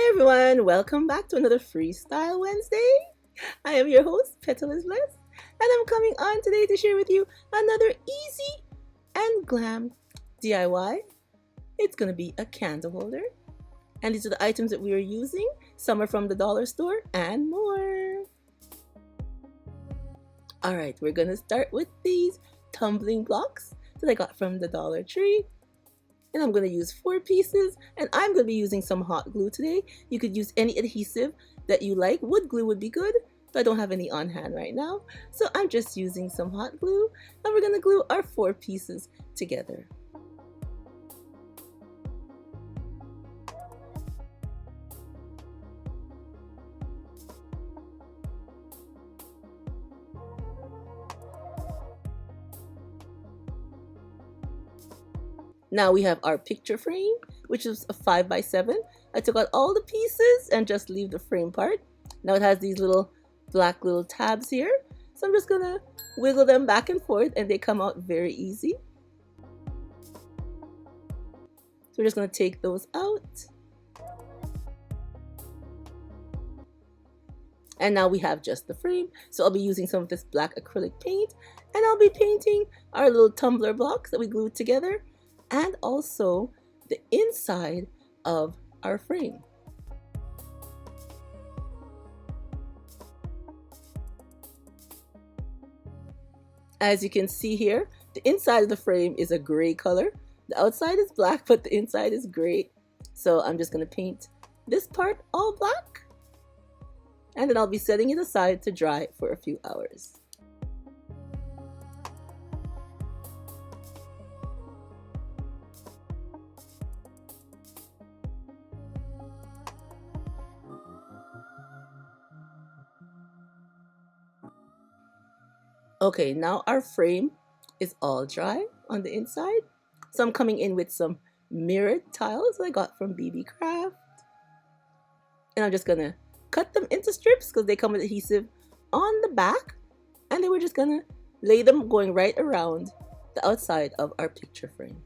Everyone, welcome back to another Freestyle Wednesday. I am your host, Petalisbless, and I'm coming on today to share with you another easy and glam DIY. It's going to be a candle holder, and these are the items that we are using. Some are from the dollar store and more. Alright, we're going to start with these tumbling blocks that I got from the Dollar Tree. And I'm going to use 4 pieces, and I'm going to be using some hot glue today. You could use any adhesive that you like. Wood glue would be good, but I don't have any on hand right now. So I'm just using some hot glue, and we're going to glue our 4 pieces together. Now we have our picture frame, which is a 5x7. I took out all the pieces and just leave the frame part. Now it has these little black little tabs here. So I'm just gonna wiggle them back and forth and they come out very easy. So we're just gonna take those out. And now we have just the frame. So I'll be using some of this black acrylic paint, and I'll be painting our little tumbler blocks that we glued together, and also the inside of our frame. As you can see here, the inside of the frame is a gray color. The outside is black, but the inside is gray. So I'm just going to paint this part all black, and then I'll be setting it aside to dry for a few hours. Okay, now our frame is all dry on the inside. So I'm coming in with some mirrored tiles that I got from BB Craft. And I'm just gonna cut them into strips because they come with adhesive on the back. And then we're just gonna lay them going right around the outside of our picture frame.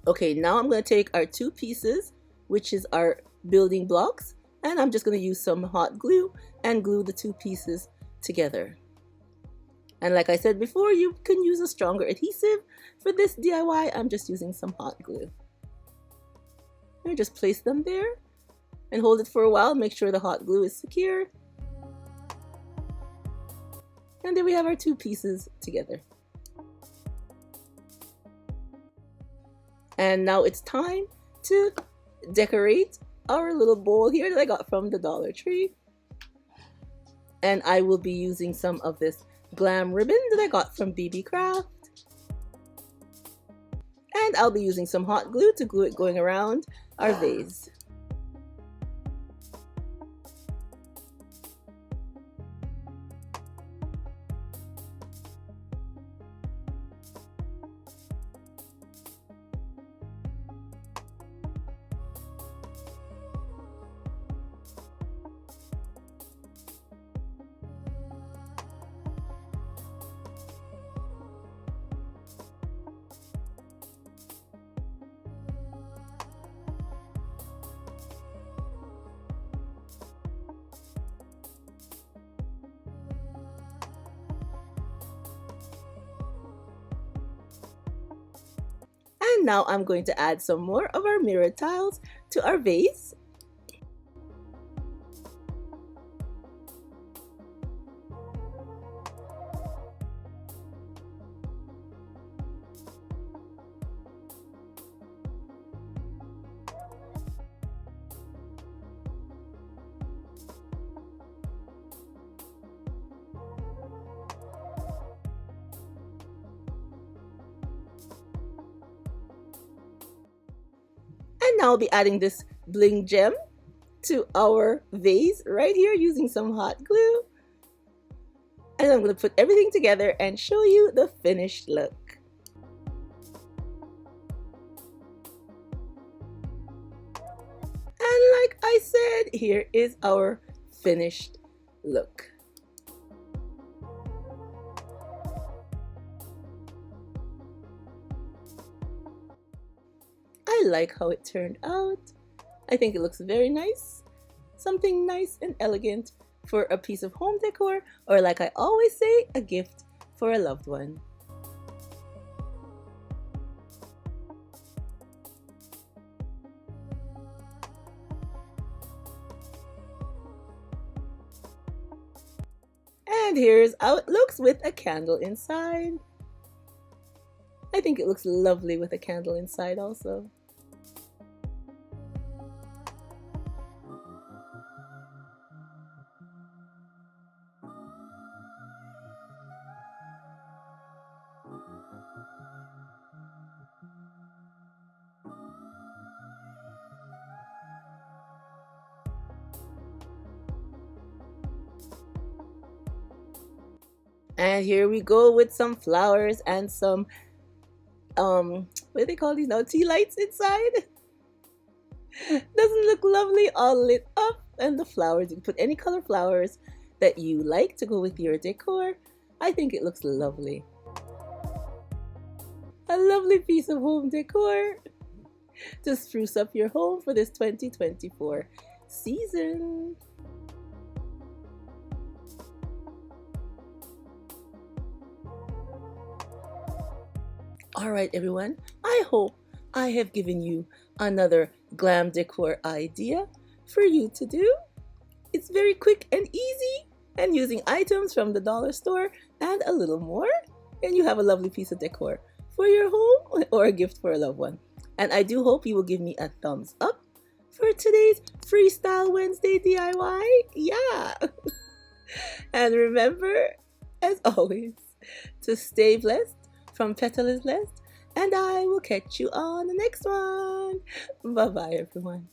Okay, now I'm going to take our 2 pieces, which is our building blocks, and I'm just going to use some hot glue and glue the 2 pieces together. And like I said before, you can use a stronger adhesive. For this DIY, I'm just using some hot glue. And just place them there and hold it for a while. Make sure the hot glue is secure. And then we have our 2 pieces together. And now it's time to decorate our little bowl here that I got from the Dollar Tree. And I will be using some of this Glam ribbon that I got from BB Craft. And I'll be using some hot glue to glue it going around our vase. And now I'm going to add some more of our mirrored tiles to our vase. now I'll be adding this bling gem to our vase right here using some hot glue. And I'm going to put everything together and show you the finished look. And like I said, here is our finished look. I like how it turned out. I think it looks very nice. Something nice and elegant for a piece of home decor, or like I always say, a gift for a loved one. And here's how it looks with a candle inside. I think it looks lovely with a candle inside also. And here we go with some flowers and some what do they call these now? Tea lights inside. Doesn't look lovely, all lit up, and the flowers, you can put any color flowers that you like to go with your decor. I think it looks lovely. A lovely piece of home decor to spruce up your home for this 2024 season. Alright everyone, I hope I have given you another glam decor idea for you to do. It's very quick and easy, and using items from the dollar store and a little more, and you have a lovely piece of decor for your home or a gift for a loved one. And I do hope you will give me a thumbs up for today's Freestyle Wednesday DIY. Yeah! And remember, as always, to stay blessed from Petalisbless, and I will catch you on the next one. Bye bye everyone.